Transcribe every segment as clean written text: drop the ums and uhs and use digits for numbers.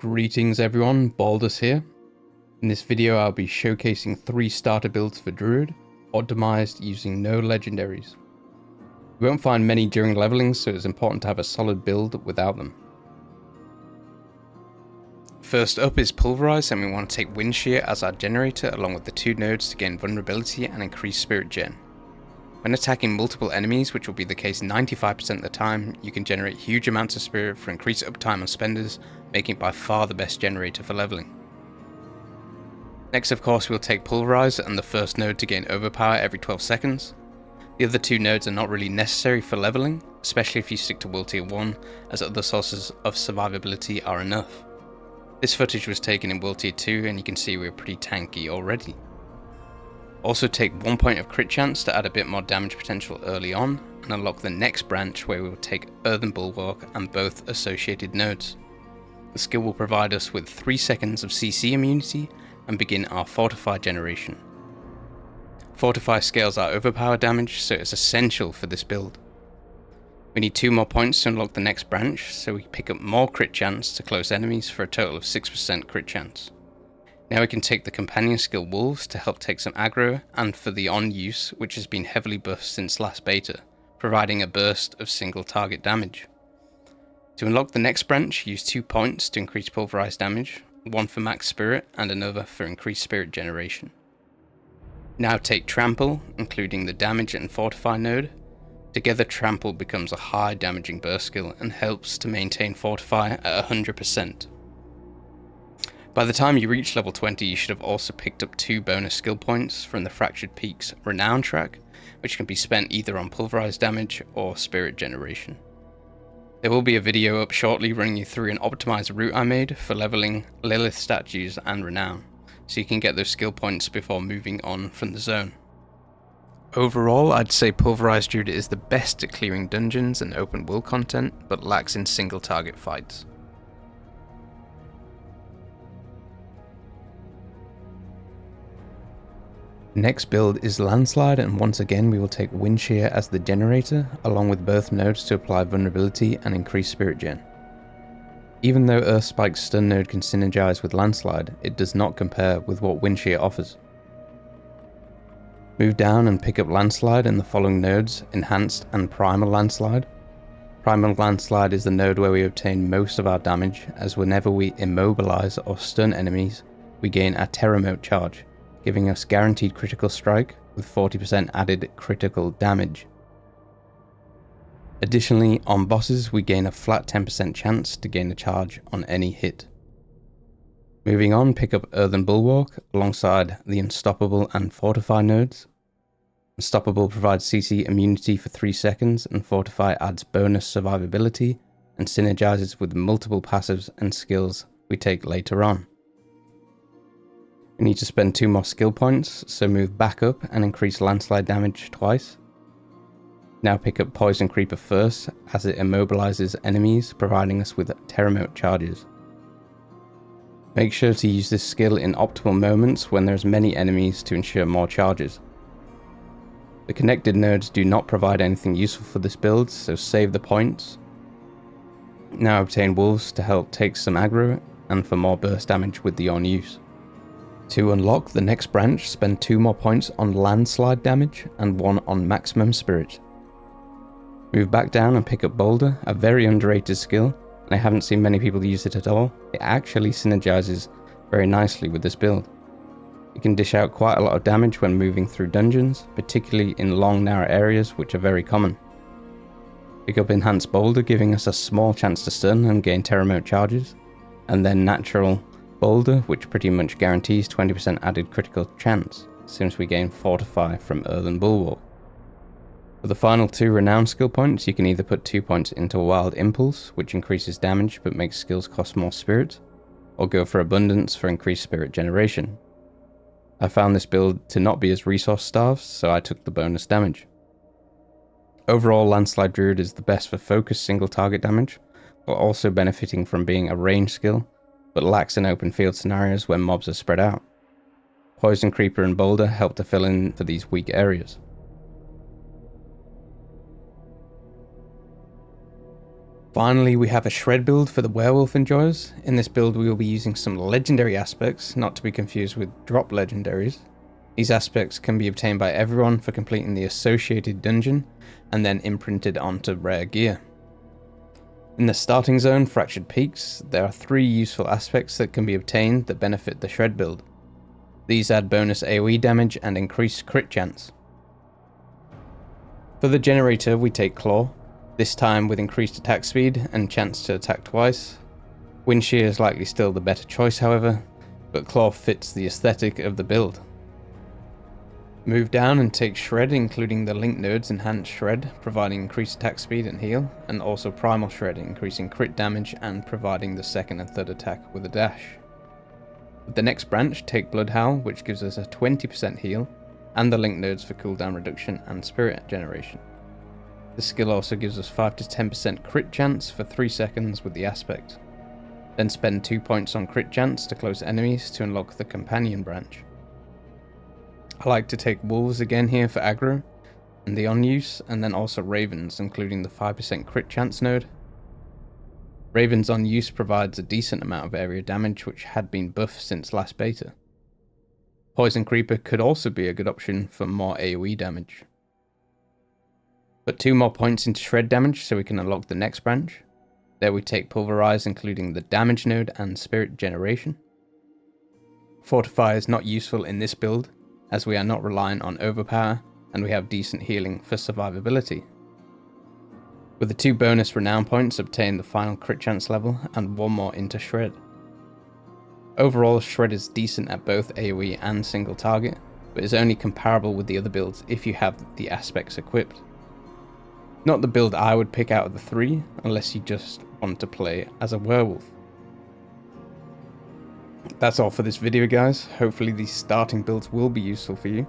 Greetings everyone, Baldus here. In this video I'll be showcasing 3 starter builds for Druid, optimized using no legendaries. You won't find many during leveling, so it's important to have a solid build without them. First up is Pulverize, and we want to take Wind Shear as our generator along with the 2 nodes to gain vulnerability and increase spirit gen. When attacking multiple enemies, which will be the case 95% of the time, you can generate huge amounts of spirit for increased uptime on spenders, making it by far the best generator for leveling. Next, of course, we'll take Pulverize and the first node to gain overpower every 12 seconds. The other 2 nodes are not really necessary for leveling, especially if you stick to World Tier 1, as other sources of survivability are enough. This footage was taken in World Tier 2 and you can see we're pretty tanky already. Also take 1 point of crit chance to add a bit more damage potential early on, and unlock the next branch where we will take Earthen Bulwark and both associated nodes. The skill will provide us with 3 seconds of CC immunity and begin our Fortify generation. Fortify scales our overpower damage, so it's essential for this build. We need 2 more points to unlock the next branch, so we pick up more crit chance to close enemies for a total of 6% crit chance. Now we can take the companion skill Wolves to help take some aggro, and for the on use, which has been heavily buffed since last beta, providing a burst of single target damage. To unlock the next branch, use 2 points to increase Pulverize damage, 1 for max spirit and another for increased spirit generation. Now take Trample, including the damage and Fortify node. Together Trample becomes a high damaging burst skill and helps to maintain Fortify at 100%. By the time you reach level 20, you should have also picked up 2 bonus skill points from the Fractured Peaks Renown track, which can be spent either on Pulverize damage or spirit generation. There will be a video up shortly running you through an optimized route I made for leveling Lilith statues and Renown, so you can get those skill points before moving on from the zone. Overall, I'd say Pulverized Druid is the best at clearing dungeons and open world content, but lacks in single target fights. Next build is Landslide, and once again we will take Wind Shear as the generator, along with both nodes to apply vulnerability and increase spirit gen. Even though Earthspike's stun node can synergize with Landslide, it does not compare with what Wind Shear offers. Move down and pick up Landslide in the following nodes: Enhanced and Primal Landslide. Primal Landslide is the node where we obtain most of our damage, as whenever we immobilize or stun enemies, we gain a Terremote charge, giving us guaranteed critical strike with 40% added critical damage. Additionally, on bosses we gain a flat 10% chance to gain a charge on any hit. Moving on, pick up Earthen Bulwark alongside the Unstoppable and Fortify nodes. Unstoppable provides CC immunity for 3 seconds, and Fortify adds bonus survivability and synergizes with multiple passives and skills we take later on. We need to spend 2 more skill points, so move back up and increase Landslide damage twice. Now pick up Poison Creeper first, as it immobilizes enemies, providing us with Terremote charges. Make sure to use this skill in optimal moments when there's many enemies to ensure more charges. The connected nodes do not provide anything useful for this build, so save the points. Now obtain Wolves to help take some aggro, and for more burst damage with the on use. To unlock the next branch, spend 2 more points on Landslide damage and 1 on maximum spirit. Move back down and pick up Boulder, a very underrated skill, and I haven't seen many people use it at all. It actually synergizes very nicely with this build. It can dish out quite a lot of damage when moving through dungeons, particularly in long narrow areas which are very common. Pick up Enhanced Boulder, giving us a small chance to stun and gain Terremote charges, and then Natural Boulder, which pretty much guarantees 20% added critical chance, since we gain Fortify from Earthen Bulwark. For the final 2 Renown skill points, you can either put 2 points into Wild Impulse, which increases damage but makes skills cost more spirit, or go for Abundance for increased spirit generation. I found this build to not be as resource starved, so I took the bonus damage. Overall, Landslide Druid is the best for focused single target damage, while also benefiting from being a range skill, but lacks in open field scenarios when mobs are spread out. Poison Creeper and Boulder help to fill in for these weak areas. Finally, we have a shred build for the werewolf enjoyers. In this build we will be using some legendary aspects, not to be confused with drop legendaries. These aspects can be obtained by everyone for completing the associated dungeon and then imprinted onto rare gear. In the starting zone, Fractured Peaks, there are 3 useful aspects that can be obtained that benefit the shred build. These add bonus AoE damage and increased crit chance. For the generator we take Claw, this time with increased attack speed and chance to attack twice. Wind Shear is likely still the better choice however, but Claw fits the aesthetic of the build. Move down and take Shred, including the Link Node's Enhanced Shred, providing increased attack speed and heal, and also Primal Shred, increasing crit damage and providing the second and third attack with a dash. With the next branch, take Blood Howl, which gives us a 20% heal, and the Link Nodes for cooldown reduction and spirit generation. This skill also gives us 5 to 10% crit chance for 3 seconds with the aspect. Then spend 2 points on crit chance to close enemies to unlock the companion branch. I like to take wolves again here for aggro and the on use, and then also ravens, including the 5% crit chance node. Ravens on use provides a decent amount of area damage, which had been buffed since last beta. Poison Creeper could also be a good option for more AoE damage. Put 2 more points into shred damage so we can unlock the next branch. There we take Pulverize, including the damage node and spirit generation. Fortify is not useful in this build, as we are not reliant on overpower, and we have decent healing for survivability. With the 2 bonus renown points, obtain the final crit chance level and 1 more into shred. Overall, shred is decent at both AoE and single target, but is only comparable with the other builds if you have the aspects equipped. Not the build I would pick out of the 3, unless you just want to play as a werewolf. That's all for this video guys. Hopefully these starting builds will be useful for you,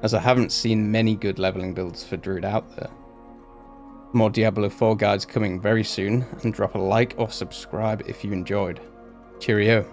as I haven't seen many good leveling builds for Druid out there. More Diablo 4 guides coming very soon, and drop a like or subscribe if you enjoyed. Cheerio.